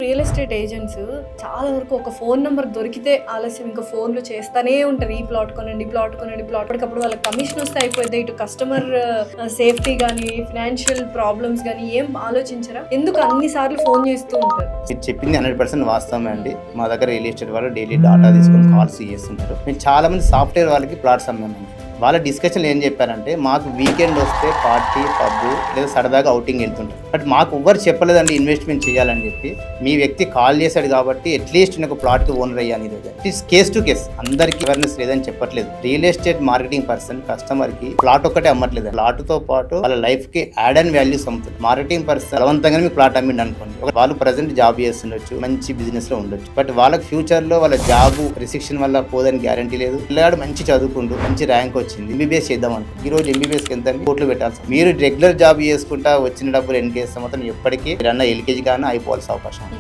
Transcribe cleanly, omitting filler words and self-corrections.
Real estate agents చాలా వరకు ఒక ఫోన్ నెంబర్ దొరికితే ఆలస్యం ఇంకా ఫోన్లు చేస్తానే ఉంటారు. ఈ ప్లాట్ కొనండి, ప్లాట్ కొనండి, ప్లాట్. అప్పటికప్పుడు వాళ్ళకి కమిషన్ వస్తే అయిపోయింది. ఇటు కస్టమర్ సేఫ్టీ కానీ ఫినాన్షియల్ ప్రాబ్లమ్స్ కానీ ఏం ఆలోచించరా? ఎందుకు అన్ని సార్లు ఫోన్ చేస్తూ ఉంటారు? మీరు చెప్పింది 100% వాస్తవమే అండి. మా దగ్గర రియల్ ఎస్టేట్ వాళ్ళు డైలీ డాటా తీసుకొని కాల్స్ చేస్తుంటారు. మేము చాలా మంది సాఫ్ట్వేర్ వాళ్ళకి ప్లాట్స్ అమ్మామండి. వాళ్ళ డిస్కషన్ ఏం చెప్పారంటే, మాకు వీకెండ్ వస్తే పార్టీ పబ్ లేదా సరదాగా అవుటింగ్ వెళ్తుంటారు. బట్ మాకు ఎవ్వరు చెప్పలేదండి ఇన్వెస్ట్మెంట్ చేయాలని చెప్పి. మీ వ్యక్తి కాల్ చేశాడు కాబట్టి అట్లీస్ట్ నాకు ప్లాట్కి ఓనర్ అయ్యాను ఈరోజు. ఇట్స్ కేస్ టు కేస్, అందరికీ అవేర్నెస్ లేదని చెప్పట్లేదు. రియల్ ఎస్టేట్ మార్కెటింగ్ పర్సన్ కస్టమర్కి ప్లాట్ ఒక్కటే అమ్మట్లేదు, ప్లాట్తో పాటు వాళ్ళ లైఫ్కి యాడ్ అండ్ వాల్యూస్ అమ్ముతుంది. మార్కెటింగ్ పర్సన్ బలవంతంగా మీకు ప్లాట్ అమ్మిండి అనుకోండి, వాళ్ళు ప్రజెంట్ జాబ్ చేస్తుండొచ్చు, మంచి బిజినెస్ లో ఉండొచ్చు. బట్ వాళ్ళకి ఫ్యూచర్ లో వాళ్ళ జాబ్ రిస్ట్రిక్షన్ వల్ల పోదని గ్యారంటీ లేదు. పిల్లగాడు మంచి చదువుకుంటూ మంచి ర్యాంక్ వచ్చింది, ఎంబీబీఎస్ చేద్దాం అనుకో, ఈ రోజు ఎంబీబీఎస్కి ఎంత కోట్లు పెట్టాల్సి. మీరు రెగ్యులర్ జాబ్ చేసుకుంటా వచ్చిన డబ్బులు ఎన్కేస్తే మాత్రం ఎప్పటికీ ఎల్కేజీ కానీ అయిపోవాల్సిన అవకాశం.